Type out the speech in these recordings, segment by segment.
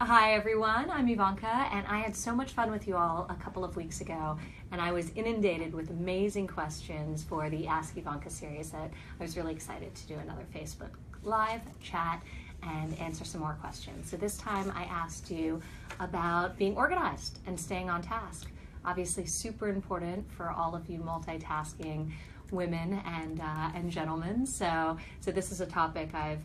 Hi everyone, I'm Ivanka, and I had so much fun with you all a couple of weeks ago, and I was inundated with amazing questions for the Ask Ivanka series that I was really excited to do another Facebook Live chat and answer some more questions. So this time I asked you about being organized and staying on task. Obviously super important for all of you multitasking women and gentlemen. So this is a topic I've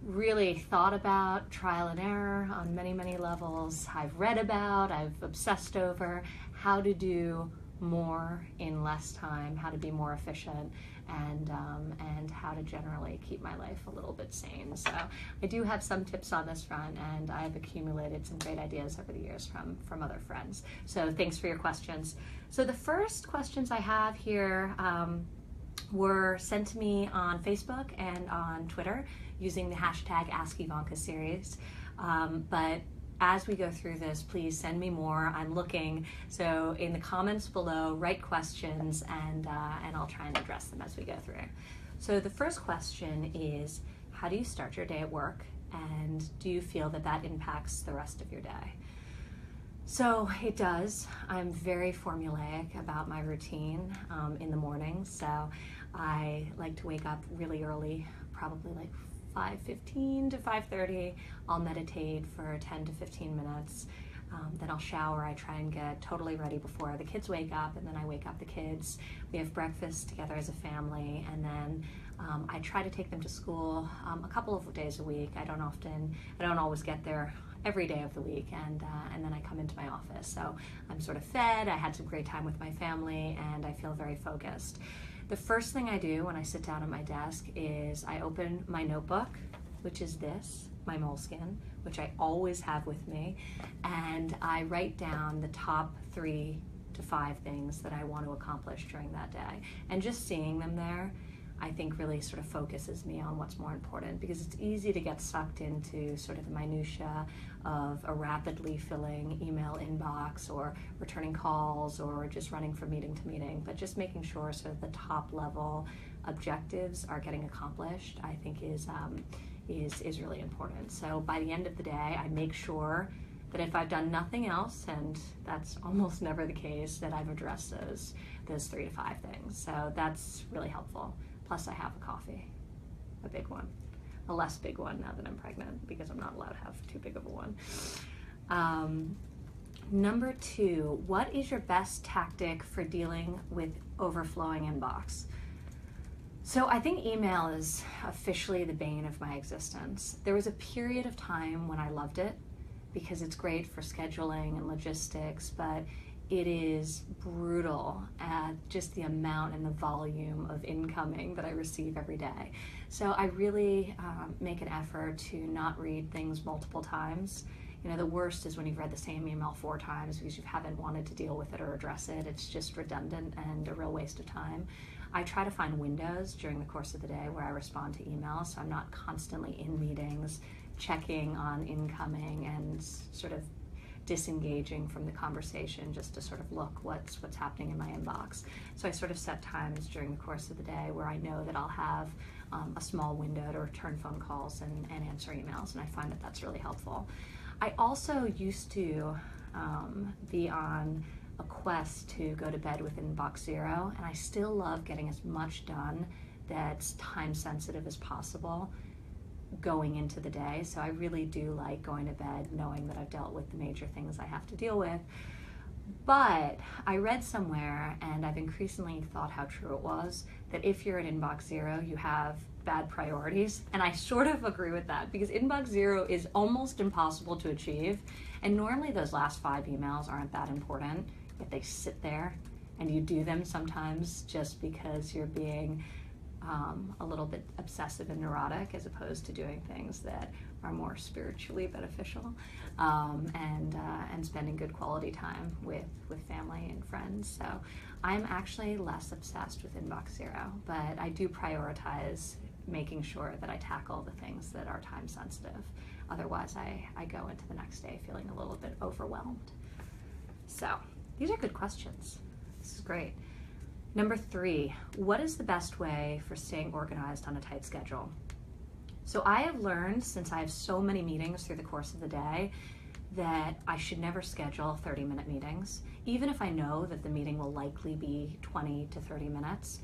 really thought about, trial and error on many levels. I've read about, I've obsessed over how to do more in less time, how to be more efficient, and how to generally keep my life a little bit sane. So I do have some tips on this front, and I've accumulated some great ideas over the years from other friends. So thanks for your questions. So the first questions I have here were sent to me on Facebook and on Twitter using the hashtag #AskIvanka series. But as we go through this, please send me more. I'm looking. So in the comments below, write questions, and I'll try and address them as we go through. So the first question is, how do you start your day at work? And do you feel that that impacts the rest of your day? So it does. I'm very formulaic about my routine in the morning. So I like to wake up really early, probably like 5:15 to 5:30. I'll meditate for 10 to 15 minutes. Then I'll shower. I try and get totally ready before the kids wake up, and then I wake up the kids. We have breakfast together as a family, and then I try to take them to school a couple of days a week. I don't always get there every day of the week, and then I come into my office. So I'm sort of fed, I had some great time with my family, and I feel very focused. The first thing I do when I sit down at my desk is I open my notebook, which is this, my Moleskine, which I always have with me, and I write down the top 3 to 5 things that I want to accomplish during that day. And just seeing them there, I think really sort of focuses me on what's more important, because it's easy to get sucked into sort of the minutia of a rapidly filling email inbox or returning calls or just running from meeting to meeting. But just making sure sort of the top level objectives are getting accomplished, I think is really important. So by the end of the day, I make sure that if I've done nothing else, and that's almost never the case, that I've addressed those 3 to 5 things. So that's really helpful. Plus I have a coffee, a big one, a less big one now that I'm pregnant, because I'm not allowed to have too big of a one. Number 2, what is your best tactic for dealing with overflowing inbox? So I think email is officially the bane of my existence. There was a period of time when I loved it because it's great for scheduling and logistics, but it is brutal at just the amount and the volume of incoming that I receive every day. So I really make an effort to not read things multiple times. You know, the worst is when you've read the same email 4 times because you haven't wanted to deal with it or address it. It's just redundant and a real waste of time. I try to find windows during the course of the day where I respond to emails, so I'm not constantly in meetings checking on incoming and sort of disengaging from the conversation just to sort of look what's happening in my inbox. So I sort of set times during the course of the day where I know that I'll have a small window to return phone calls and answer emails, and I find that that's really helpful. I also used to be on a quest to go to bed with inbox zero, and I still love getting as much done that's time sensitive as possible going into the day. So I really do like going to bed knowing that I've dealt with the major things I have to deal with. But I read somewhere, and I've increasingly thought how true it was, that if you're at inbox zero, you have bad priorities. And I sort of agree with that, because inbox zero is almost impossible to achieve. And normally those last 5 emails aren't that important, yet they sit there, and you do them sometimes just because you're being a little bit obsessive and neurotic, as opposed to doing things that are more spiritually beneficial, and spending good quality time with family and friends. So I'm actually less obsessed with inbox zero, but I do prioritize making sure that I tackle the things that are time sensitive. Otherwise I go into the next day feeling a little bit overwhelmed. So these are good questions. This is great. Number 3, what is the best way for staying organized on a tight schedule? So I have learned, since I have so many meetings through the course of the day, that I should never schedule 30-minute meetings, even if I know that the meeting will likely be 20 to 30 minutes.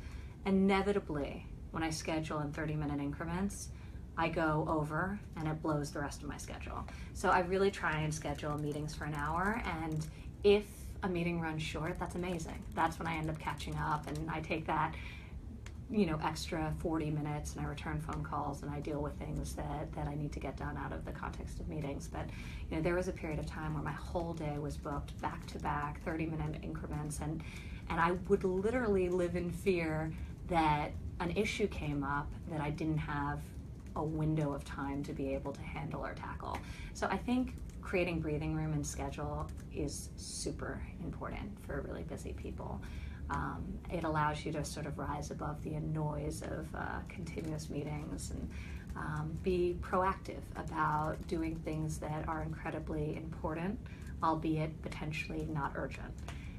Inevitably, when I schedule in 30-minute increments, I go over and it blows the rest of my schedule. So I really try and schedule meetings for an hour, and if a meeting runs short, that's amazing. That's when I end up catching up, and I take that extra 40 minutes and I return phone calls and I deal with things that I need to get done out of the context of meetings. But there was a period of time where my whole day was booked back to back, 30-minute increments, and I would literally live in fear that an issue came up that I didn't have a window of time to be able to handle or tackle. So I think creating breathing room and schedule is super important for really busy people. It allows you to sort of rise above the noise of continuous meetings and be proactive about doing things that are incredibly important, albeit potentially not urgent.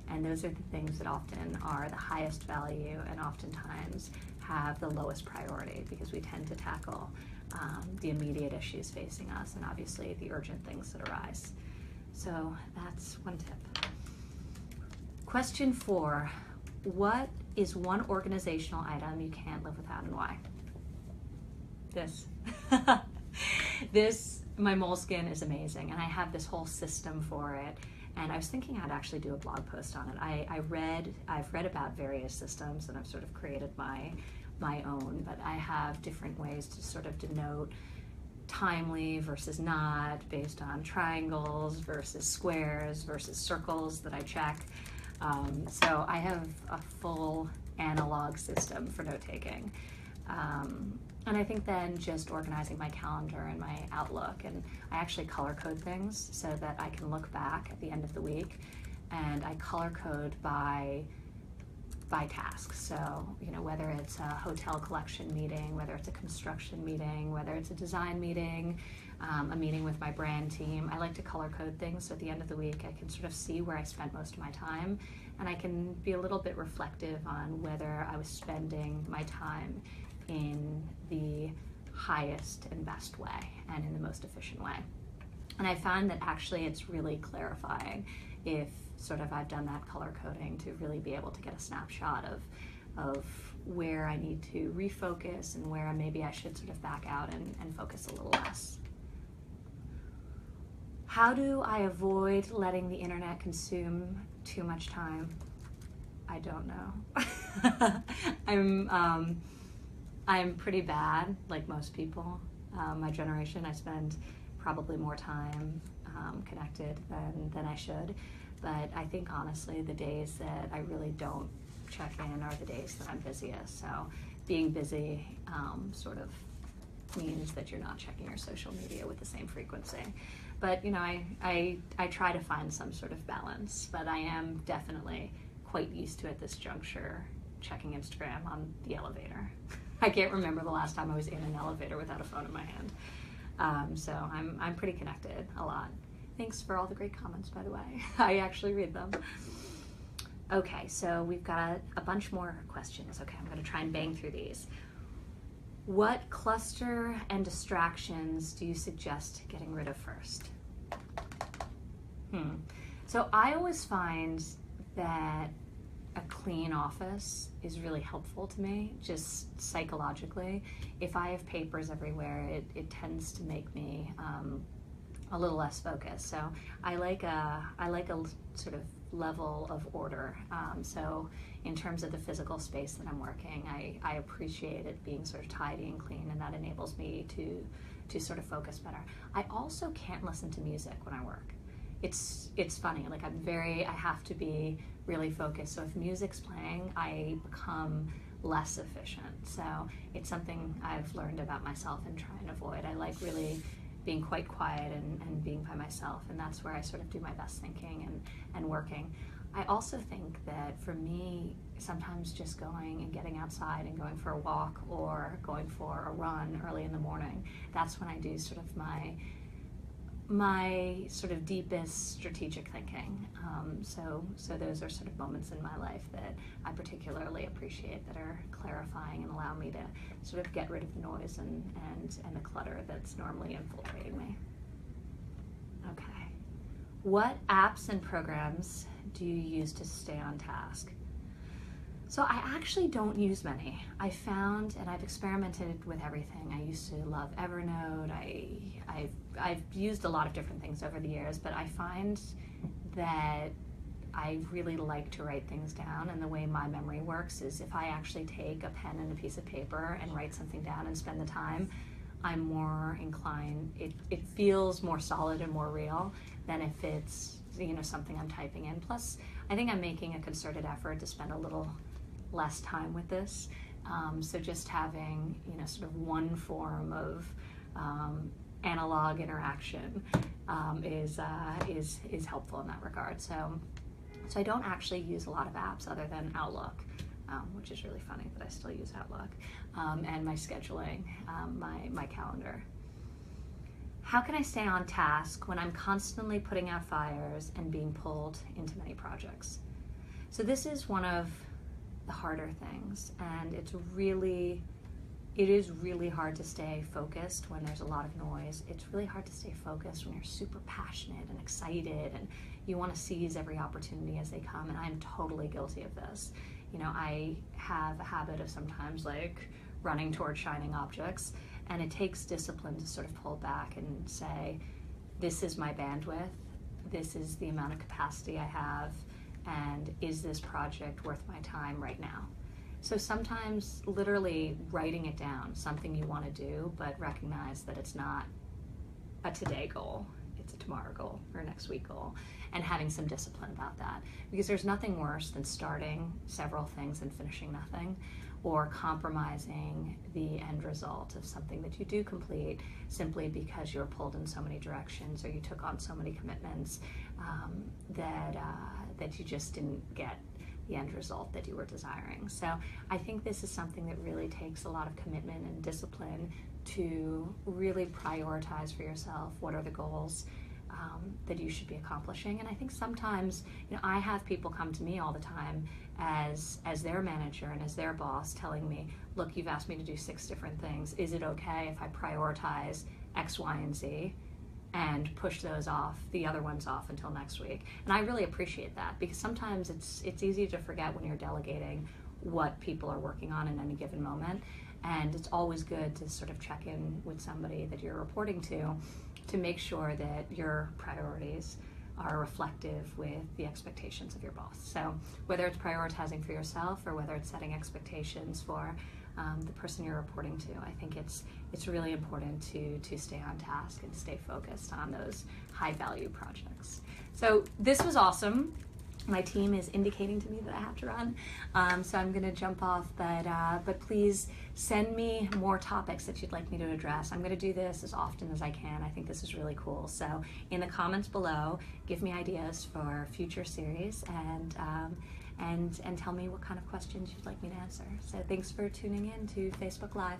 And those are the things that often are the highest value and oftentimes have the lowest priority, because we tend to tackle the immediate issues facing us and obviously the urgent things that arise. So that's one tip. Question 4. What is one organizational item you can't live without, and why? This, my moleskin is amazing, and I have this whole system for it. And I was thinking I'd actually do a blog post on it. I've read about various systems, and I've sort of created my own, but I have different ways to sort of denote timely versus not, based on triangles versus squares versus circles that I check. So I have a full analog system for note-taking. And I think then just organizing my calendar and my Outlook, and I actually color code things so that I can look back at the end of the week, and I color code by tasks. So, whether it's a hotel collection meeting, whether it's a construction meeting, whether it's a design meeting, a meeting with my brand team, I like to color code things so at the end of the week I can sort of see where I spent most of my time, and I can be a little bit reflective on whether I was spending my time in the highest and best way and in the most efficient way. And I find that actually it's really clarifying if sort of I've done that color coding, to really be able to get a snapshot of where I need to refocus and where maybe I should sort of back out and focus a little less. How do I avoid letting the internet consume too much time? I don't know. I'm pretty bad, like most people. My generation, I spend probably more time connected than I should. But I think honestly the days that I really don't check in are the days that I'm busiest. So being busy sort of means that you're not checking your social media with the same frequency. But I try to find some sort of balance, but I am definitely quite used to, at this juncture, checking Instagram on the elevator. I can't remember the last time I was in an elevator without a phone in my hand. So I'm pretty connected a lot. Thanks for all the great comments, by the way. I actually read them. Okay, so we've got a bunch more questions. Okay, I'm going to try and bang through these. What cluster and distractions do you suggest getting rid of first? So I always find that a clean office is really helpful to me, just psychologically. If I have papers everywhere, it tends to make me a little less focused. So I like a sort of level of order. So in terms of the physical space that I'm working, I appreciate it being sort of tidy and clean, and that enables me to sort of focus better. I also can't listen to music when I work. It's funny, like I have to be really focused. So if music's playing, I become less efficient. So it's something I've learned about myself and try and avoid. I like really being quite quiet and being by myself, and that's where I sort of do my best thinking and working. I also think that for me, sometimes just going and getting outside and going for a walk or going for a run early in the morning, that's when I do sort of my sort of deepest strategic thinking. So those are sort of moments in my life that I particularly appreciate, that are clarifying and allow me to sort of get rid of the noise and the clutter that's normally infiltrating me. Okay. What apps and programs do you use to stay on task? So I actually don't use many. I found, and I've experimented with everything. I used to love Evernote. I've used a lot of different things over the years, but I find that I really like to write things down, and the way my memory works is if I actually take a pen and a piece of paper and write something down and spend the time, I'm more inclined, it feels more solid and more real than if it's, something I'm typing in. Plus, I think I'm making a concerted effort to spend a little less time with this. So just having, sort of one form of analog interaction is helpful in that regard. So I don't actually use a lot of apps other than Outlook, which is really funny that I still use Outlook, and my scheduling, my calendar. How can I stay on task when I'm constantly putting out fires and being pulled into many projects? So this is one of the harder things, and it is really hard to stay focused when there's a lot of noise. It's really hard to stay focused when you're super passionate and excited and you want to seize every opportunity as they come, and I'm totally guilty of this. I have a habit of sometimes running towards shining objects, and it takes discipline to sort of pull back and say, this is my bandwidth, this is the amount of capacity I have, and is this project worth my time right now? So sometimes literally writing it down, something you want to do, but recognize that it's not a today goal, it's a tomorrow goal or next week goal, and having some discipline about that. Because there's nothing worse than starting several things and finishing nothing, or compromising the end result of something that you do complete simply because you're pulled in so many directions or you took on so many commitments that you just didn't get the end result that you were desiring. So I think this is something that really takes a lot of commitment and discipline to really prioritize for yourself what are the goals that you should be accomplishing. And I think sometimes, I have people come to me all the time as their manager and as their boss telling me, look, you've asked me to do 6 different things. Is it okay if I prioritize X, Y, and Z and push those off, the other ones off until next week? And I really appreciate that, because sometimes it's easy to forget when you're delegating what people are working on in any given moment. And it's always good to sort of check in with somebody that you're reporting to make sure that your priorities are reflective with the expectations of your boss. So whether it's prioritizing for yourself or whether it's setting expectations for the person you're reporting to, I think it's really important to stay on task and stay focused on those high value projects. So this was awesome. My team is indicating to me that I have to run, so I'm going to jump off, but please send me more topics that you'd like me to address. I'm going to do this as often as I can. I think this is really cool. So in the comments below, give me ideas for future series, and tell me what kind of questions you'd like me to answer. So thanks for tuning in to Facebook Live.